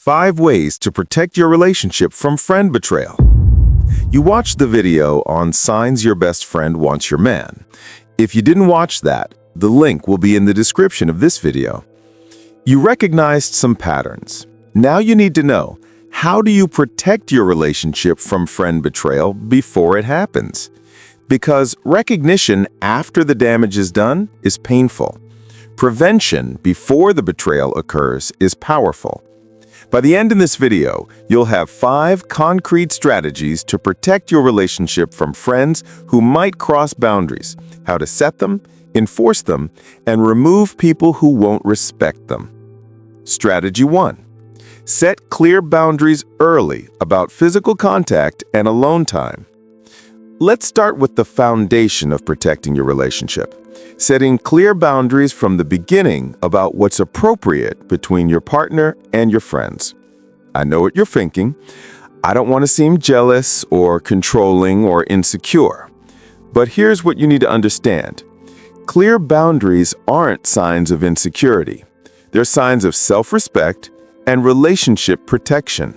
5 ways to protect your relationship from friend betrayal. You watched the video on signs your best friend wants your man. If you didn't watch that, the link will be in the description of this video. You recognized some patterns. Now you need to know, how do you protect your relationship from friend betrayal before it happens? Because recognition after the damage is done is painful. Prevention before the betrayal occurs is powerful. By the end of this video, you'll have 5 concrete strategies to protect your relationship from friends who might cross boundaries, how to set them, enforce them, and remove people who won't respect them. Strategy 1. Set clear boundaries early about physical contact and alone time. Let's start with the foundation of protecting your relationship. Setting clear boundaries from the beginning about what's appropriate between your partner and your friends. I know what you're thinking. I don't want to seem jealous or controlling or insecure. But here's what you need to understand. Clear boundaries aren't signs of insecurity. They're signs of self-respect and relationship protection.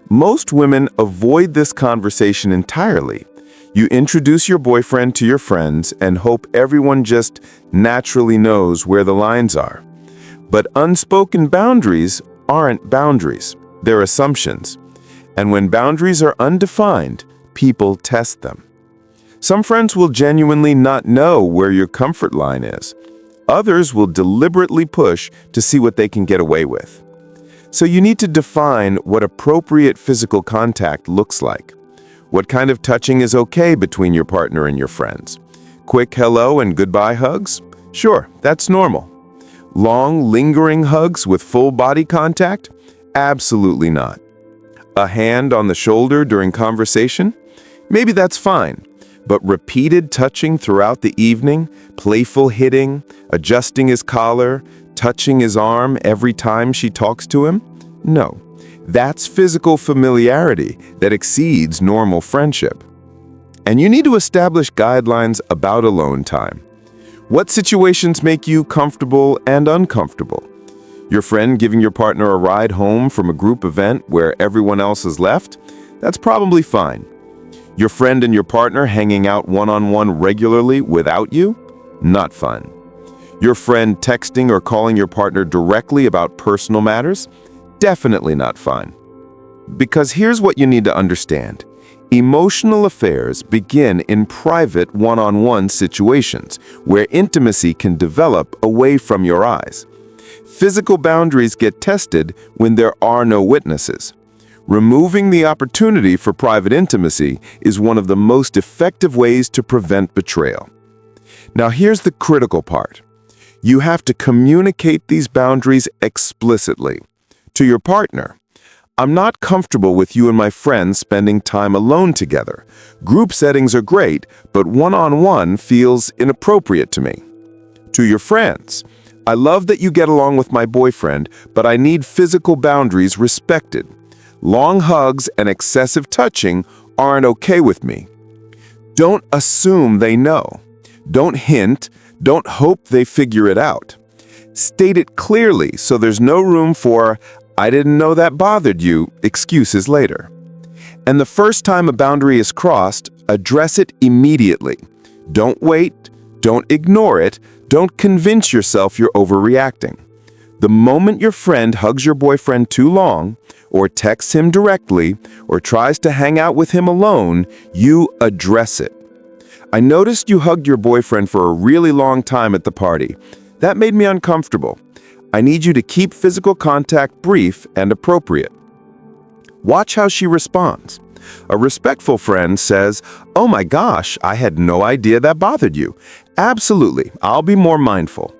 Most women avoid this conversation entirely. You introduce your boyfriend to your friends and hope everyone just naturally knows where the lines are. But unspoken boundaries aren't boundaries. They're assumptions. And when boundaries are undefined, people test them. Some friends will genuinely not know where your comfort line is. Others will deliberately push to see what they can get away with. So you need to define what appropriate physical contact looks like. What kind of touching is okay between your partner and your friends? Quick hello and goodbye hugs? Sure, that's normal. Long, lingering hugs with full body contact? Absolutely not. A hand on the shoulder during conversation? Maybe that's fine. But repeated touching throughout the evening, playful hitting, adjusting his collar, touching his arm every time she talks to him? No. That's physical familiarity that exceeds normal friendship. And you need to establish guidelines about alone time. What situations make you comfortable and uncomfortable? Your friend giving your partner a ride home from a group event where everyone else has left? That's probably fine. Your friend and your partner hanging out one-on-one regularly without you? Not fun. Your friend texting or calling your partner directly about personal matters? Definitely not fun. Because here's what you need to understand. Emotional affairs begin in private one-on-one situations where intimacy can develop away from your eyes. Physical boundaries get tested when there are no witnesses. Removing the opportunity for private intimacy is one of the most effective ways to prevent betrayal. Now here's the critical part. You have to communicate these boundaries explicitly. To your partner, I'm not comfortable with you and my friends spending time alone together. Group settings are great, but one-on-one feels inappropriate to me. To your friends, I love that you get along with my boyfriend, but I need physical boundaries respected. Long hugs and excessive touching aren't okay with me. Don't assume they know. Don't hint. Don't hope they figure it out. State it clearly so there's no room for, "I didn't know that bothered you," excuses later. And the first time a boundary is crossed, address it immediately. Don't wait. Don't ignore it. Don't convince yourself you're overreacting. The moment your friend hugs your boyfriend too long, or texts him directly, or tries to hang out with him alone, you address it. "I noticed you hugged your boyfriend for a really long time at the party. That made me uncomfortable. I need you to keep physical contact brief and appropriate." Watch how she responds. A respectful friend says, "Oh my gosh, I had no idea that bothered you. Absolutely, I'll be more mindful."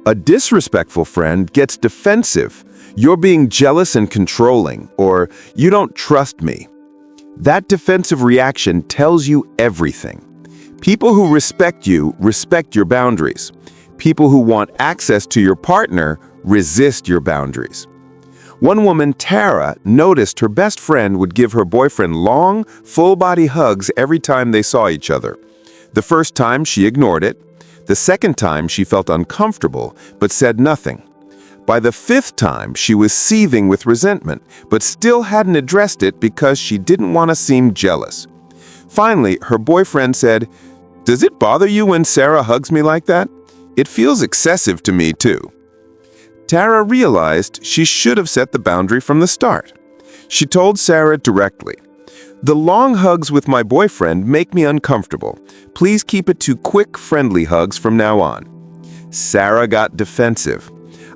A disrespectful friend gets defensive. "You're being jealous and controlling," or "You don't trust me." That defensive reaction tells you everything. People who respect you respect your boundaries. People who want access to your partner resist your boundaries. One woman, Tara, noticed her best friend would give her boyfriend long, full-body hugs every time they saw each other. The first time, she ignored it. The second time, she felt uncomfortable, but said nothing. By the fifth time, she was seething with resentment, but still hadn't addressed it because she didn't want to seem jealous. Finally, her boyfriend said, "Does it bother you when Sarah hugs me like that? It feels excessive to me, too." Tara realized she should have set the boundary from the start. She told Sarah directly, "The long hugs with my boyfriend make me uncomfortable. Please keep it to quick, friendly hugs from now on." Sarah got defensive.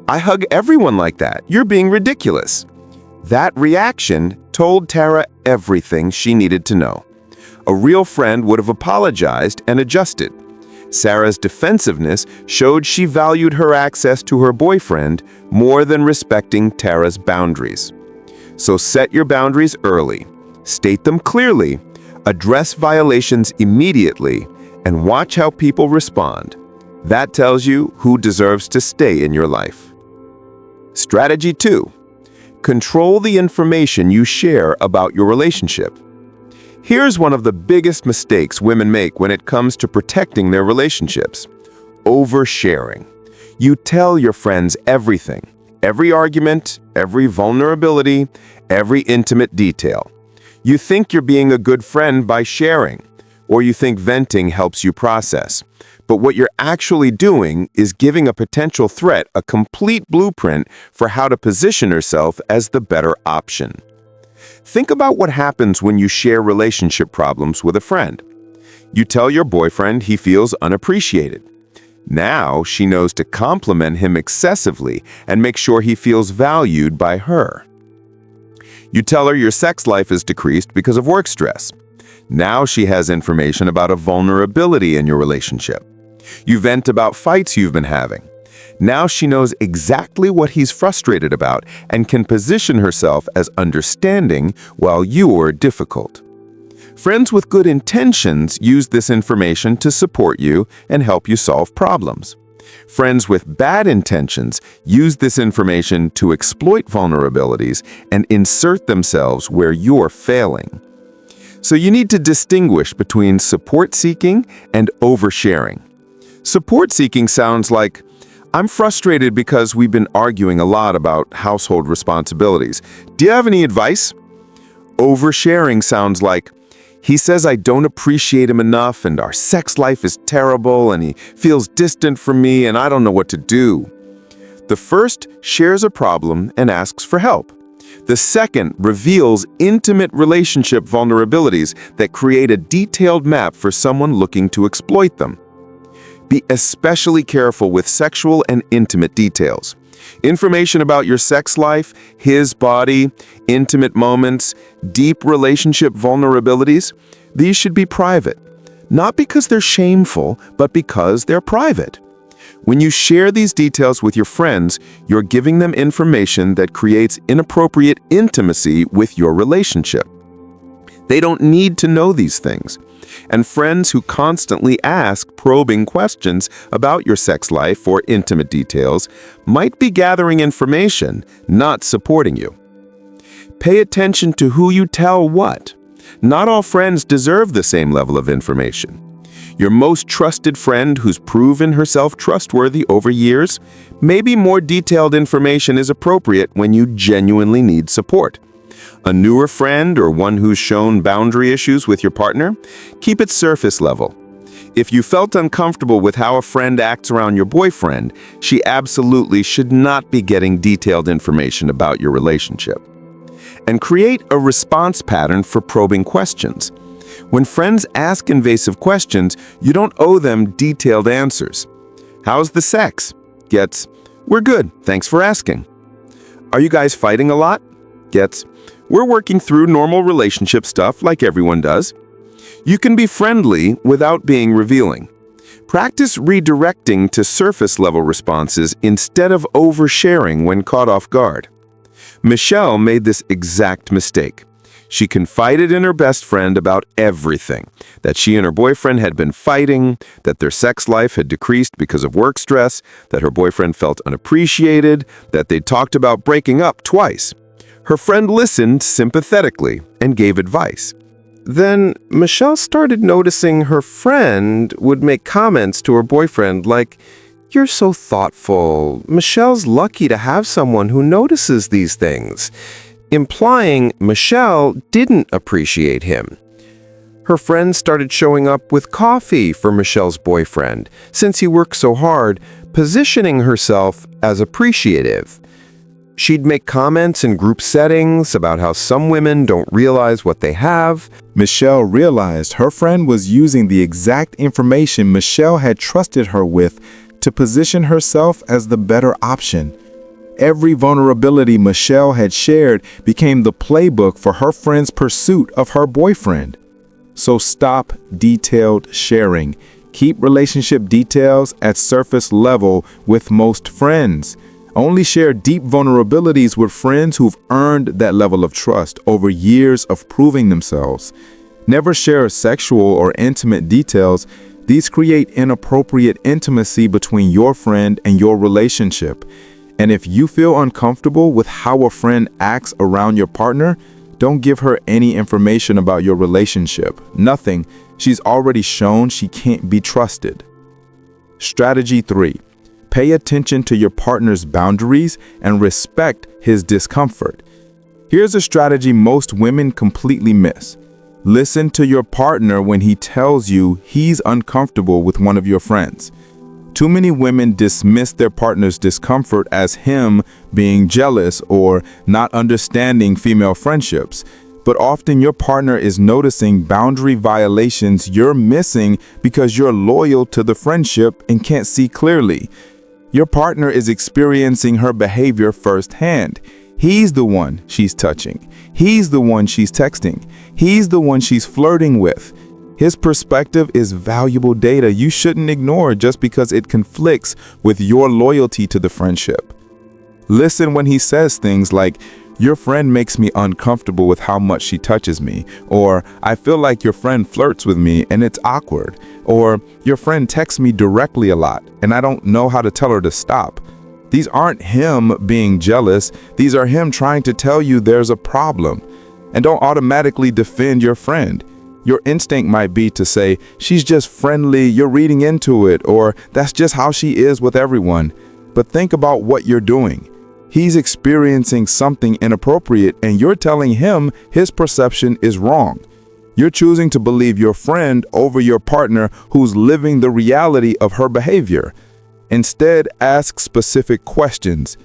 "I hug everyone like that. You're being ridiculous." That reaction told Tara everything she needed to know. A real friend would have apologized and adjusted. Sarah's defensiveness showed she valued her access to her boyfriend more than respecting Tara's boundaries. So set your boundaries early, state them clearly, address violations immediately, and watch how people respond. That tells you who deserves to stay in your life. Strategy 2. Control the information you share about your relationship. Here's one of the biggest mistakes women make when it comes to protecting their relationships: oversharing. You tell your friends everything, every argument, every vulnerability, every intimate detail. You think you're being a good friend by sharing, or you think venting helps you process. But what you're actually doing is giving a potential threat a complete blueprint for how to position yourself as the better option. Think about what happens when you share relationship problems with a friend. You tell your boyfriend he feels unappreciated. Now she knows to compliment him excessively and make sure he feels valued by her. You tell her your sex life is decreased because of work stress. Now she has information about a vulnerability in your relationship. You vent about fights you've been having. Now she knows exactly what he's frustrated about and can position herself as understanding while you're difficult. Friends with good intentions use this information to support you and help you solve problems. Friends with bad intentions use this information to exploit vulnerabilities and insert themselves where you're failing. So you need to distinguish between support-seeking and oversharing. Support-seeking sounds like, "I'm frustrated because we've been arguing a lot about household responsibilities. Do you have any advice?" Oversharing sounds like, "He says I don't appreciate him enough and our sex life is terrible and he feels distant from me and I don't know what to do." The first shares a problem and asks for help. The second reveals intimate relationship vulnerabilities that create a detailed map for someone looking to exploit them. Be especially careful with sexual and intimate details. Information about your sex life, his body, intimate moments, deep relationship vulnerabilities, these should be private. Not because they're shameful, but because they're private. When you share these details with your friends, you're giving them information that creates inappropriate intimacy with your relationship. They don't need to know these things. And friends who constantly ask probing questions about your sex life or intimate details might be gathering information, not supporting you. Pay attention to who you tell what. Not all friends deserve the same level of information. Your most trusted friend who's proven herself trustworthy over years, maybe more detailed information is appropriate when you genuinely need support. A newer friend or one who's shown boundary issues with your partner, keep it surface level. If you felt uncomfortable with how a friend acts around your boyfriend, she absolutely should not be getting detailed information about your relationship. And create a response pattern for probing questions. When friends ask invasive questions, you don't owe them detailed answers. "How's the sex?" gets, "We're good, thanks for asking." "Are you guys fighting a lot?" gets, "We're working through normal relationship stuff like everyone does." You can be friendly without being revealing. Practice redirecting to surface-level responses instead of oversharing when caught off guard. Michelle made this exact mistake. She confided in her best friend about everything, that she and her boyfriend had been fighting, that their sex life had decreased because of work stress, that her boyfriend felt unappreciated, that they'd talked about breaking up twice. Her friend listened sympathetically and gave advice. Then Michelle started noticing her friend would make comments to her boyfriend like, You're so thoughtful. Michelle's lucky to have someone who notices these things," implying Michelle didn't appreciate him. Her friends started showing up with coffee for Michelle's boyfriend, since he works so hard, positioning herself as appreciative. She'd make comments in group settings about how some women don't realize what they have. Michelle realized her friend was using the exact information Michelle had trusted her with to position herself as the better option. Every vulnerability Michelle had shared became the playbook for her friend's pursuit of her boyfriend. So stop detailed sharing. Keep relationship details at surface level with most friends. Only share deep vulnerabilities with friends who've earned that level of trust over years of proving themselves. Never share sexual or intimate details. These create inappropriate intimacy between your friend and your relationship. And if you feel uncomfortable with how a friend acts around your partner, don't give her any information about your relationship. Nothing. She's already shown she can't be trusted. Strategy 3. Pay attention to your partner's boundaries and respect his discomfort. Here's a strategy most women completely miss. Listen to your partner when he tells you he's uncomfortable with one of your friends. Too many women dismiss their partner's discomfort as him being jealous or not understanding female friendships. But often your partner is noticing boundary violations you're missing because you're loyal to the friendship and can't see clearly. Your partner is experiencing her behavior firsthand. He's the one she's touching. He's the one she's texting. He's the one she's flirting with. His perspective is valuable data you shouldn't ignore just because it conflicts with your loyalty to the friendship. Listen when he says things like, "Your friend makes me uncomfortable with how much she touches me," or "I feel like your friend flirts with me and it's awkward," or "Your friend texts me directly a lot and I don't know how to tell her to stop." These aren't him being jealous. These are him trying to tell you there's a problem. And don't automatically defend your friend. Your instinct might be to say, "She's just friendly, you're reading into it," or "That's just how she is with everyone." But think about what you're doing. He's experiencing something inappropriate and you're telling him his perception is wrong. You're choosing to believe your friend over your partner who's living the reality of her behavior. Instead, ask specific questions.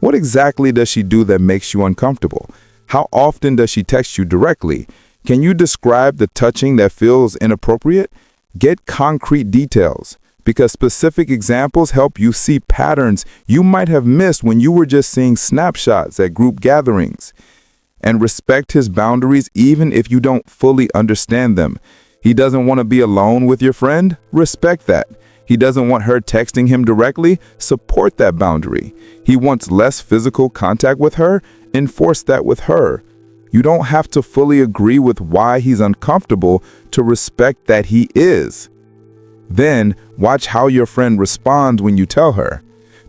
What exactly does she do that makes you uncomfortable? How often does she text you directly? Can you describe the touching that feels inappropriate? Get concrete details, because specific examples help you see patterns you might have missed when you were just seeing snapshots at group gatherings. And respect his boundaries even if you don't fully understand them. He doesn't want to be alone with your friend? Respect that. He doesn't want her texting him directly? Support that boundary. He wants less physical contact with her? Enforce that with her. You don't have to fully agree with why he's uncomfortable to respect that he is. Then, watch how your friend responds when you tell her,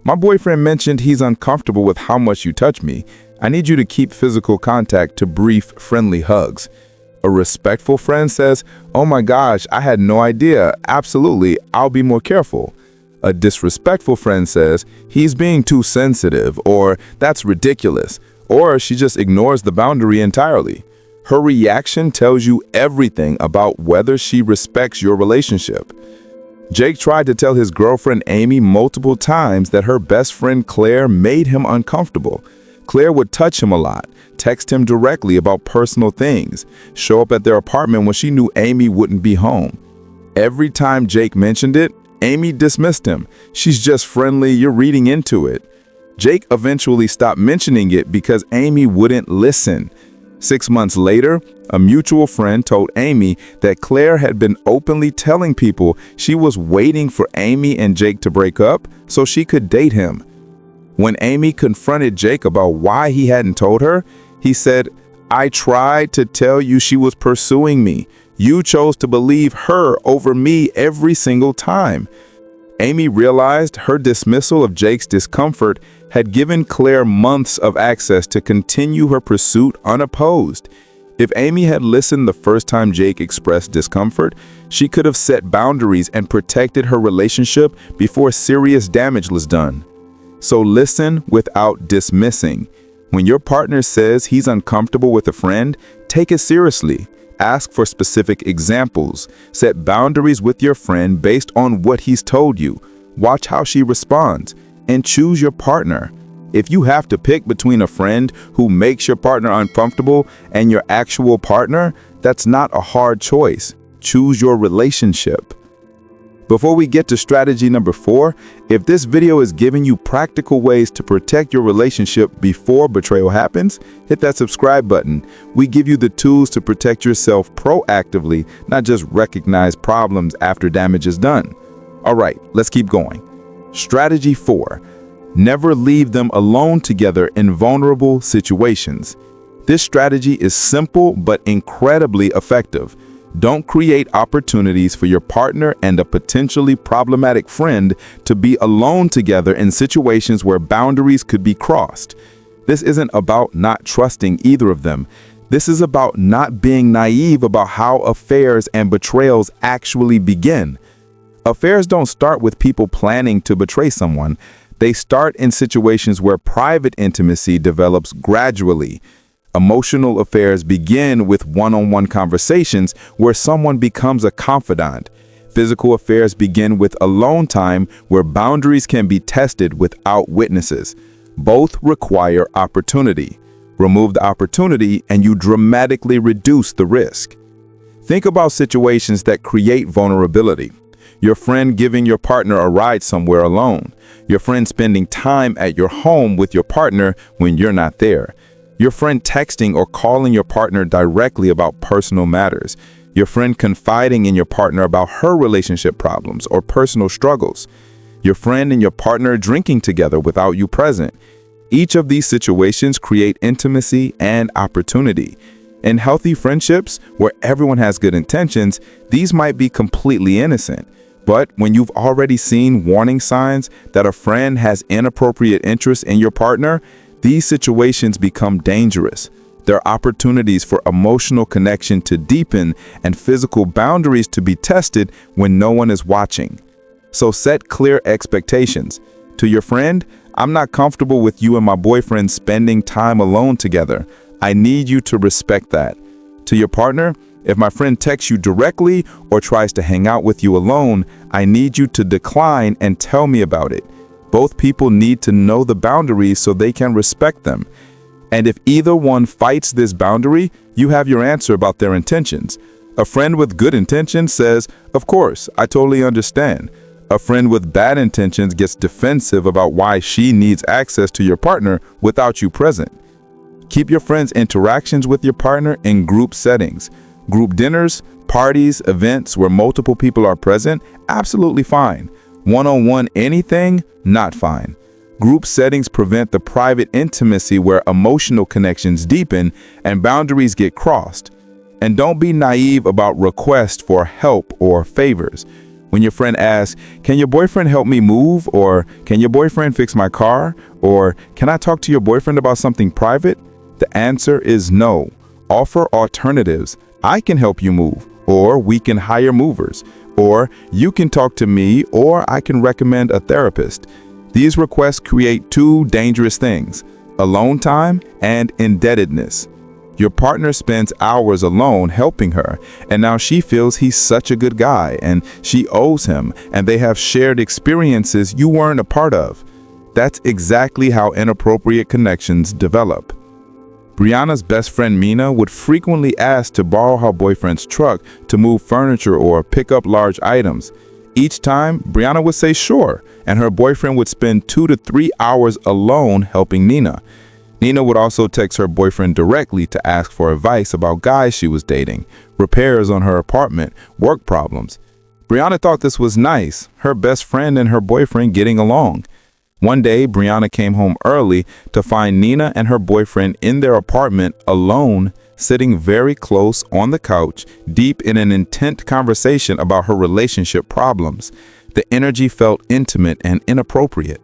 "My boyfriend mentioned he's uncomfortable with how much you touch me. I need you to keep physical contact to brief, friendly hugs." A respectful friend says, "Oh my gosh, I had no idea. Absolutely, I'll be more careful." A disrespectful friend says, "He's being too sensitive," or "That's ridiculous," or she just ignores the boundary entirely. Her reaction tells you everything about whether she respects your relationship. Jake tried to tell his girlfriend Amy multiple times that her best friend Claire made him uncomfortable. Claire would touch him a lot, text him directly about personal things, show up at their apartment when she knew Amy wouldn't be home. Every time Jake mentioned it, Amy dismissed him. "She's just friendly, you're reading into it." Jake eventually stopped mentioning it because Amy wouldn't listen. 6 months later, a mutual friend told Amy that Claire had been openly telling people she was waiting for Amy and Jake to break up so she could date him. When Amy confronted Jake about why he hadn't told her, he said, "I tried to tell you she was pursuing me. You chose to believe her over me every single time." Amy realized her dismissal of Jake's discomfort had given Claire months of access to continue her pursuit unopposed. If Amy had listened the first time Jake expressed discomfort, she could have set boundaries and protected her relationship before serious damage was done. So listen without dismissing. When your partner says he's uncomfortable with a friend, take it seriously. Ask for specific examples. Set boundaries with your friend based on what he's told you. Watch how she responds, and choose your partner. If you have to pick between a friend who makes your partner uncomfortable and your actual partner, that's not a hard choice. Choose your relationship. Before we get to strategy number 4, if this video is giving you practical ways to protect your relationship before betrayal happens, hit that subscribe button. We give you the tools to protect yourself proactively, not just recognize problems after damage is done. All right, let's keep going. Strategy 4. Never leave them alone together in vulnerable situations. This strategy is simple but incredibly effective. Don't create opportunities for your partner and a potentially problematic friend to be alone together in situations where boundaries could be crossed. This isn't about not trusting either of them. This is about not being naive about how affairs and betrayals actually begin. Affairs don't start with people planning to betray someone. They start in situations where private intimacy develops gradually. Emotional affairs begin with one-on-one conversations where someone becomes a confidant. Physical affairs begin with alone time where boundaries can be tested without witnesses. Both require opportunity. Remove the opportunity and you dramatically reduce the risk. Think about situations that create vulnerability. Your friend giving your partner a ride somewhere alone. Your friend spending time at your home with your partner when you're not there. Your friend texting or calling your partner directly about personal matters. Your friend confiding in your partner about her relationship problems or personal struggles. Your friend and your partner drinking together without you present. Each of these situations create intimacy and opportunity. In healthy friendships, where everyone has good intentions, these might be completely innocent. But when you've already seen warning signs that a friend has inappropriate interest in your partner, these situations become dangerous. They're opportunities for emotional connection to deepen and physical boundaries to be tested when no one is watching. So set clear expectations. To your friend, I'm not comfortable with you and my boyfriend spending time alone together. I need you to respect that. To your partner, if my friend texts you directly or tries to hang out with you alone, I need you to decline and tell me about it. Both people need to know the boundaries so they can respect them. And if either one fights this boundary, you have your answer about their intentions. A friend with good intentions says, "Of course, I totally understand." A friend with bad intentions gets defensive about why she needs access to your partner without you present. Keep your friends' interactions with your partner in group settings. Group dinners, parties, events where multiple people are present, absolutely fine. One-on-one anything, not fine. Group settings prevent the private intimacy where emotional connections deepen and boundaries get crossed. And don't be naive about requests for help or favors. When your friend asks, "Can your boyfriend help me move?" or "Can your boyfriend fix my car?" or "Can I talk to your boyfriend about something private?" the answer is no. Offer alternatives. I can help you move, or we can hire movers, or you can talk to me, or I can recommend a therapist. These requests create two dangerous things: alone time and indebtedness. Your partner spends hours alone helping her, and now she feels he's such a good guy and she owes him, and they have shared experiences you weren't a part of. That's exactly how inappropriate connections develop. Brianna's best friend Mina would frequently ask to borrow her boyfriend's truck to move furniture or pick up large items. Each time, Brianna would say sure, and her boyfriend would spend 2 to 3 hours alone helping Nina. Nina would also text her boyfriend directly to ask for advice about guys she was dating, repairs on her apartment, work problems. Brianna thought this was nice, her best friend and her boyfriend getting along. One day, Brianna came home early to find Nina and her boyfriend in their apartment alone, sitting very close on the couch, deep in an intense conversation about her relationship problems. The energy felt intimate and inappropriate.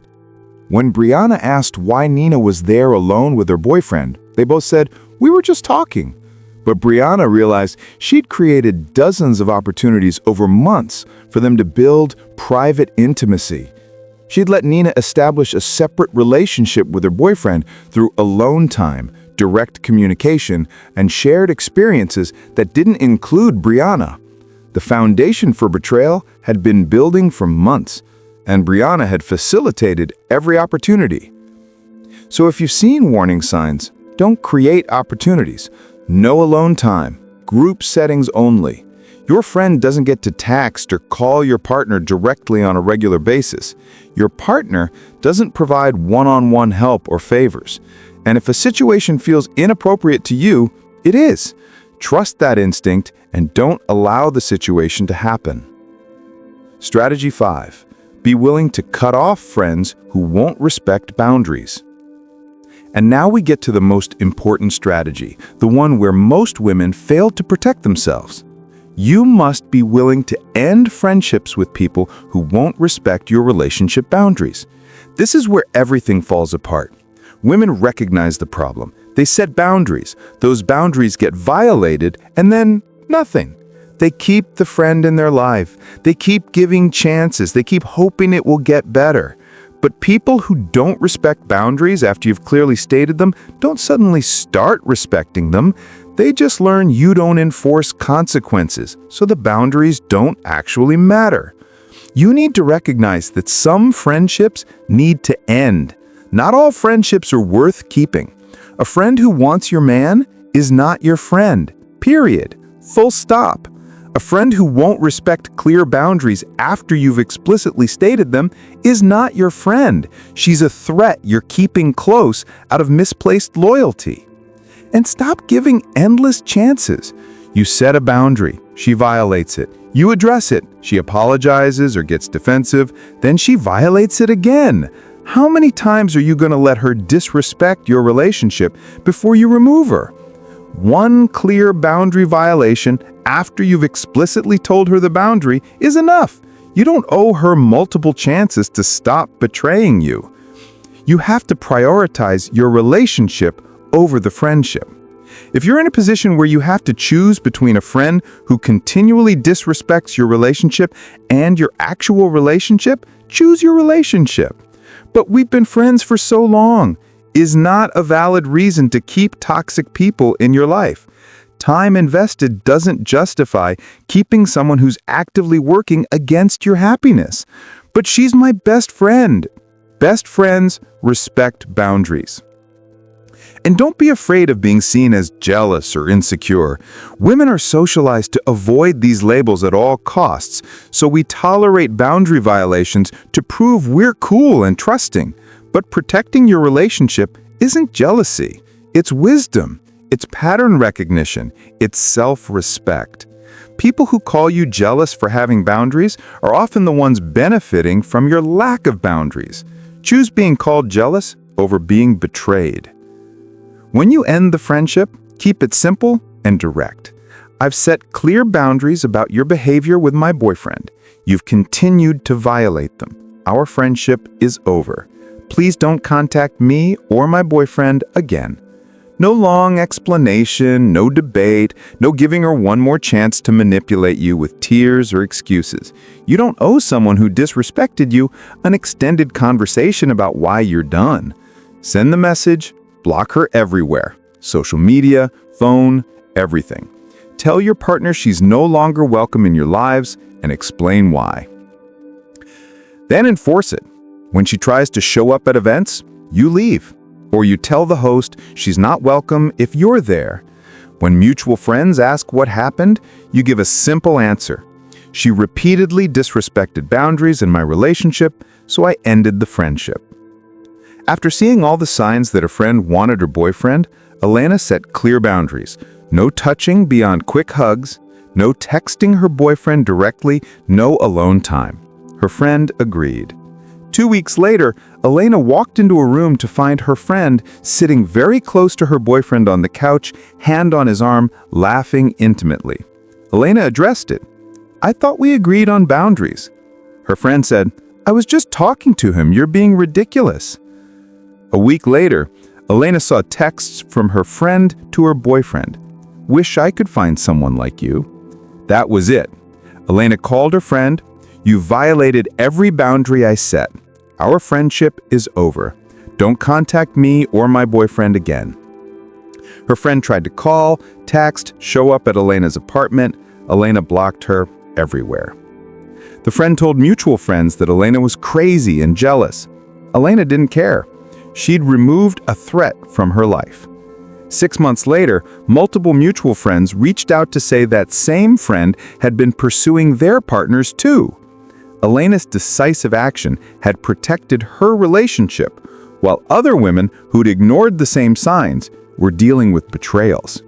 When Brianna asked why Nina was there alone with her boyfriend, they both said, "We were just talking." But Brianna realized she'd created dozens of opportunities over months for them to build private intimacy. She'd let Nina establish a separate relationship with her boyfriend through alone time, direct communication, and shared experiences that didn't include Brianna. The foundation for betrayal had been building for months, and Brianna had facilitated every opportunity. So if you've seen warning signs, don't create opportunities. No alone time, group settings only. Your friend doesn't get to text or call your partner directly on a regular basis. Your partner doesn't provide one-on-one help or favors. And if a situation feels inappropriate to you, it is. Trust that instinct and don't allow the situation to happen. Strategy 5. Be willing to cut off friends who won't respect boundaries. And now we get to the most important strategy, the one where most women fail to protect themselves. You must be willing to end friendships with people who won't respect your relationship boundaries. This is where everything falls apart. Women recognize the problem. They set boundaries. Those boundaries get violated, and then nothing. They keep the friend in their life. They keep giving chances. They keep hoping it will get better. But people who don't respect boundaries after you've clearly stated them don't suddenly start respecting them. They just learn you don't enforce consequences, so the boundaries don't actually matter. You need to recognize that some friendships need to end. Not all friendships are worth keeping. A friend who wants your man is not your friend. Period. Full stop. A friend who won't respect clear boundaries after you've explicitly stated them is not your friend. She's a threat you're keeping close out of misplaced loyalty. And stop giving endless chances. You set a boundary, she violates it. You address it, she apologizes or gets defensive, then she violates it again. How many times are you going to let her disrespect your relationship before you remove her? One clear boundary violation after you've explicitly told her the boundary is enough. You don't owe her multiple chances to stop betraying you. You have to prioritize your relationship over the friendship. If you're in a position where you have to choose between a friend who continually disrespects your relationship and your actual relationship, choose your relationship. But we've been friends for so long is not a valid reason to keep toxic people in your life. Time invested doesn't justify keeping someone who's actively working against your happiness. But she's my best friend. Best friends respect boundaries. And don't be afraid of being seen as jealous or insecure. Women are socialized to avoid these labels at all costs, so we tolerate boundary violations to prove we're cool and trusting. But protecting your relationship isn't jealousy. It's wisdom. It's pattern recognition. It's self-respect. People who call you jealous for having boundaries are often the ones benefiting from your lack of boundaries. Choose being called jealous over being betrayed. When you end the friendship, keep it simple and direct. I've set clear boundaries about your behavior with my boyfriend. You've continued to violate them. Our friendship is over. Please don't contact me or my boyfriend again. No long explanation, no debate, no giving her one more chance to manipulate you with tears or excuses. You don't owe someone who disrespected you an extended conversation about why you're done. Send the message, block her everywhere. Social media, phone, everything. Tell your partner she's no longer welcome in your lives and explain why. Then enforce it. When she tries to show up at events, you leave. Or you tell the host she's not welcome if you're there. When mutual friends ask what happened, you give a simple answer. She repeatedly disrespected boundaries in my relationship, so I ended the friendship. After seeing all the signs that a friend wanted her boyfriend, Elena set clear boundaries. No touching beyond quick hugs, no texting her boyfriend directly, no alone time. Her friend agreed. 2 weeks later, Elena walked into a room to find her friend sitting very close to her boyfriend on the couch, hand on his arm, laughing intimately. Elena addressed it. "I thought we agreed on boundaries." Her friend said, "I was just talking to him. You're being ridiculous." A week later, Elena saw texts from her friend to her boyfriend. Wish I could find someone like you." That was it. Elena called her friend. "You violated every boundary I set. Our friendship is over. Don't contact me or my boyfriend again." Her friend tried to call, text, show up at Elena's apartment. Elena blocked her everywhere. The friend told mutual friends that Elena was crazy and jealous. Elena didn't care. She'd removed a threat from her life. 6 months later, multiple mutual friends reached out to say that same friend had been pursuing their partners too. Elena's decisive action had protected her relationship, while other women who'd ignored the same signs were dealing with betrayals.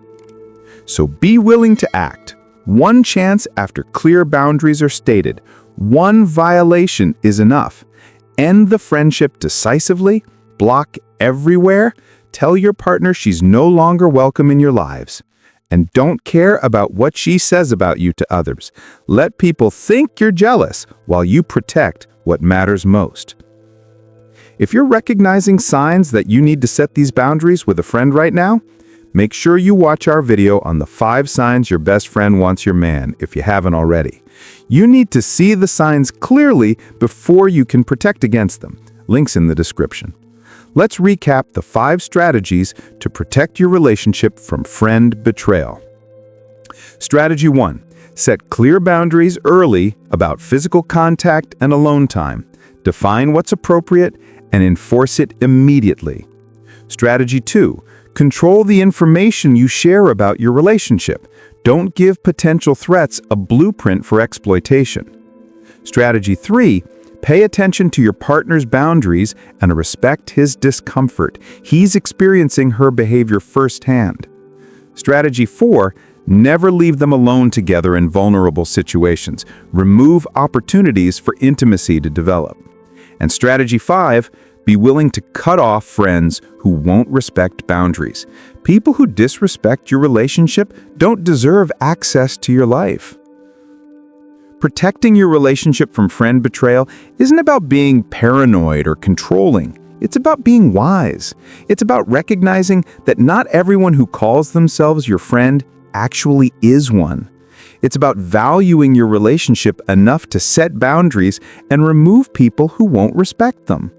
So be willing to act. One chance after clear boundaries are stated. One violation is enough. End the friendship decisively, block everywhere, tell your partner she's no longer welcome in your lives. And don't care about what she says about you to others. Let people think you're jealous while you protect what matters most. If you're recognizing signs that you need to set these boundaries with a friend right now, make sure you watch our video on the 5 signs your best friend wants your man if you haven't already. You need to see the signs clearly before you can protect against them. Links in the description. Let's recap the 5 strategies to protect your relationship from friend betrayal. Strategy 1. Set clear boundaries early about physical contact and alone time. Define what's appropriate and enforce it immediately. Strategy 2. Control the information you share about your relationship. Don't give potential threats a blueprint for exploitation. Strategy 3. Pay attention to your partner's boundaries and respect his discomfort. He's experiencing her behavior firsthand. Strategy 4. Never leave them alone together in vulnerable situations. Remove opportunities for intimacy to develop. And strategy 5. Be willing to cut off friends who won't respect boundaries. People who disrespect your relationship don't deserve access to your life. Protecting your relationship from friend betrayal isn't about being paranoid or controlling. It's about being wise. It's about recognizing that not everyone who calls themselves your friend actually is one. It's about valuing your relationship enough to set boundaries and remove people who won't respect them.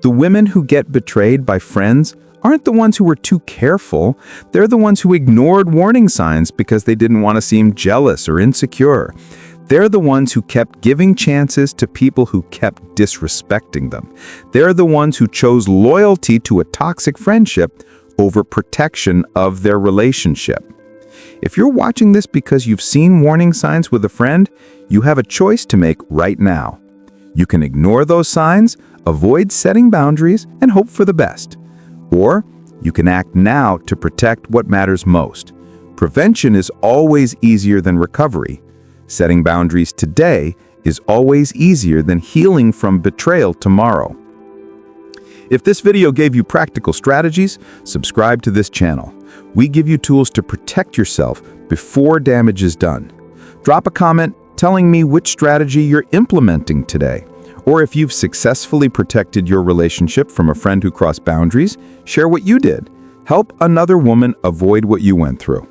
The women who get betrayed by friends aren't the ones who were too careful. They're the ones who ignored warning signs because they didn't want to seem jealous or insecure. They're the ones who kept giving chances to people who kept disrespecting them. They're the ones who chose loyalty to a toxic friendship over protection of their relationship. If you're watching this because you've seen warning signs with a friend, you have a choice to make right now. You can ignore those signs, avoid setting boundaries, and hope for the best. Or you can act now to protect what matters most. Prevention is always easier than recovery. Setting boundaries today is always easier than healing from betrayal tomorrow. If this video gave you practical strategies, subscribe to this channel. We give you tools to protect yourself before damage is done. Drop a comment telling me which strategy you're implementing today. Or if you've successfully protected your relationship from a friend who crossed boundaries, share what you did. Help another woman avoid what you went through.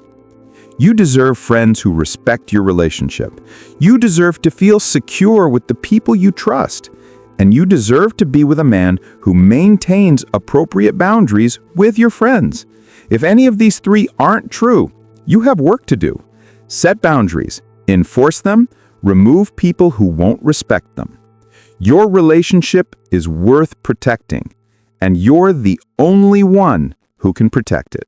You deserve friends who respect your relationship. You deserve to feel secure with the people you trust. And you deserve to be with a man who maintains appropriate boundaries with your friends. If any of these 3 aren't true, you have work to do. Set boundaries, enforce them, remove people who won't respect them. Your relationship is worth protecting, and you're the only one who can protect it.